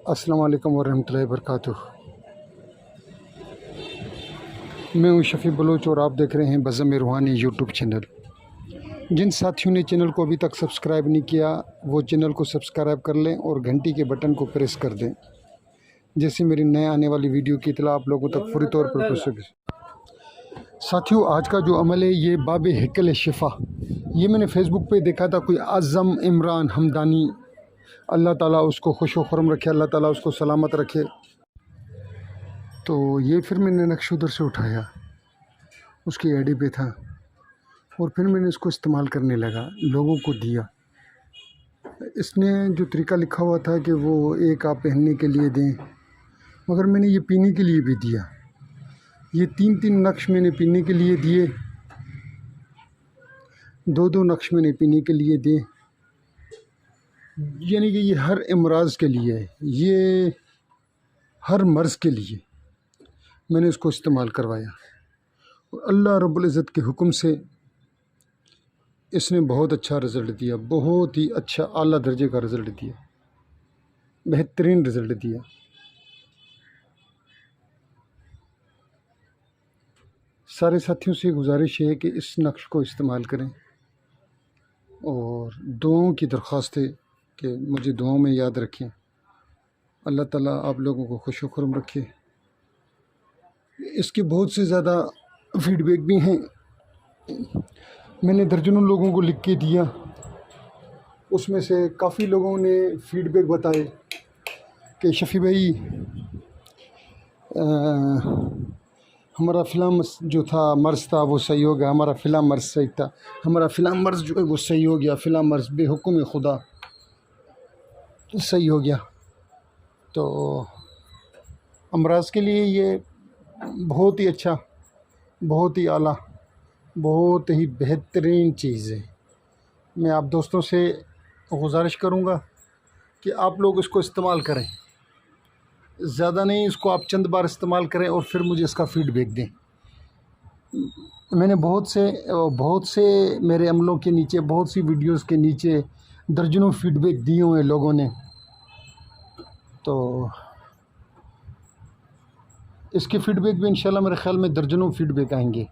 السلام علیکم ورحمۃ اللہ وبرکاتہ۔ میں ہوں شفیع بلوچ اور آپ دیکھ رہے ہیں بزم روحانی یوٹیوب چینل۔ جن ساتھیوں نے چینل کو ابھی تک سبسکرائب نہیں کیا وہ چینل کو سبسکرائب کر لیں اور گھنٹی کے بٹن کو پریس کر دیں، جیسے میری نئے آنے والی ویڈیو کی اطلاع آپ لوگوں تک فوری طور پر پہنچ سکے۔ ساتھیوں، آج کا جو عمل ہے یہ باب حکل شفا، یہ میں نے فیس بک پہ دیکھا تھا، کوئی اعظم عمران ہمدانی، اللہ تعالیٰ اس کو خوش و خرم رکھے، اللہ تعالیٰ اس کو سلامت رکھے۔ تو یہ پھر میں نے نقش ادھر سے اٹھایا، اس کی آئی ڈی پہ تھا، اور پھر میں نے اس کو استعمال کرنے لگا، لوگوں کو دیا۔ اس نے جو طریقہ لکھا ہوا تھا کہ وہ ایک آپ پہننے کے لیے دیں، مگر میں نے یہ پینے کے لیے بھی دیا۔ یہ تین نقش میں نے پینے کے لیے دیے، دو نقش میں نے پینے کے لیے دیے، یعنی کہ یہ ہر امراض کے لیے ہے، یہ ہر مرض کے لیے میں نے اس کو استعمال کروایا، اور اللہ رب العزت کے حکم سے اس نے بہت اچھا رزلٹ دیا، بہت ہی اچھا اعلیٰ درجے کا رزلٹ دیا، بہترین رزلٹ دیا۔ سارے ساتھیوں سے گزارش ہے کہ اس نقش کو استعمال کریں، اور دعاؤں کی درخواست ہے کہ مجھے دعاؤں میں یاد رکھیں۔ اللہ تعالیٰ آپ لوگوں کو خوش و خرم رکھے۔ اس کے بہت سے زیادہ فیڈ بیک بھی ہیں، میں نے درجنوں لوگوں کو لکھ کے دیا، اس میں سے کافی لوگوں نے فیڈ بیک بتائے کہ شفیع بھائی ہمارا فلاں جو تھا مرض تھا وہ صحیح ہو گیا، ہمارا فلاں مرض صحیح تھا، ہمارا فلاں مرض جو ہے وہ صحیح ہو گیا، فلاں مرض بے حکم خدا صحیح ہو گیا۔ تو امراض کے لیے یہ بہت ہی اچھا، بہت ہی اعلیٰ، بہت ہی بہترین چیز ہے۔ میں آپ دوستوں سے گزارش کروں گا کہ آپ لوگ اس کو استعمال کریں، زیادہ نہیں، اس کو آپ چند بار استعمال کریں اور پھر مجھے اس کا فیڈ بیک دیں۔ میں نے بہت سے میرے عملوں کے نیچے، بہت سی ویڈیوز کے نیچے درجنوں فیڈ بیک دیے ہوئے لوگوں نے، تو اس کے فیڈ بیک بھی انشاءاللہ میرے خیال میں درجنوں فیڈ بیک آئیں گے۔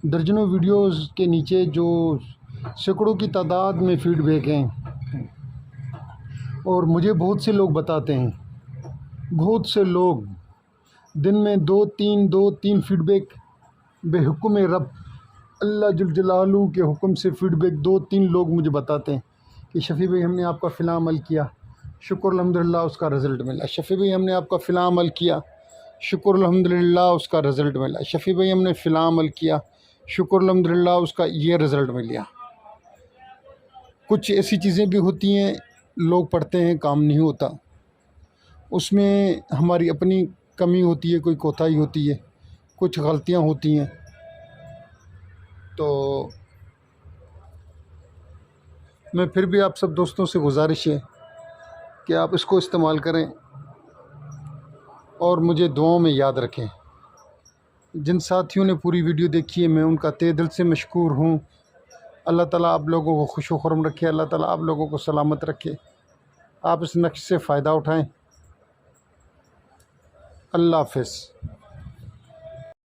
درجنوں ویڈیوز کے نیچے جو سینکڑوں کی تعداد میں فیڈ بیک ہیں، اور مجھے بہت سے لوگ بتاتے ہیں، بہت سے لوگ دن میں دو تین فیڈ بیک بے حکم رب اللہ جل جلالہ کے حکم سے فیڈ بیک 2-3 لوگ مجھے بتاتے ہیں کہ شفیع بھائی ہم نے آپ کا فلاں عمل کیا، شکر الحمدللہ اس کا رزلٹ ملا۔ شفیع بھائی ہم نے آپ کا فلاں عمل کیا، شکر الحمدللہ اس کا رزلٹ ملا۔ شفیع بھائی ہم نے فلاں عمل کیا، شکر الحمدللہ اس کا یہ رزلٹ ملا۔ کچھ ایسی چیزیں بھی ہوتی ہیں لوگ پڑھتے ہیں کام نہیں ہوتا، اس میں ہماری اپنی کمی ہوتی ہے، کوئی کوتاہی ہوتی ہے، کچھ غلطیاں ہوتی ہیں، تو میں پھر بھی آپ سب دوستوں سے گزارش ہے کہ آپ اس کو استعمال کریں اور مجھے دعاؤں میں یاد رکھیں۔ جن ساتھیوں نے پوری ویڈیو دیکھی ہے میں ان کا تہہ دل سے مشکور ہوں۔ اللہ تعالیٰ آپ لوگوں کو خوش و خرم رکھے، اللہ تعالیٰ آپ لوگوں کو سلامت رکھے، آپ اس نقش سے فائدہ اٹھائیں۔ اللہ حافظ۔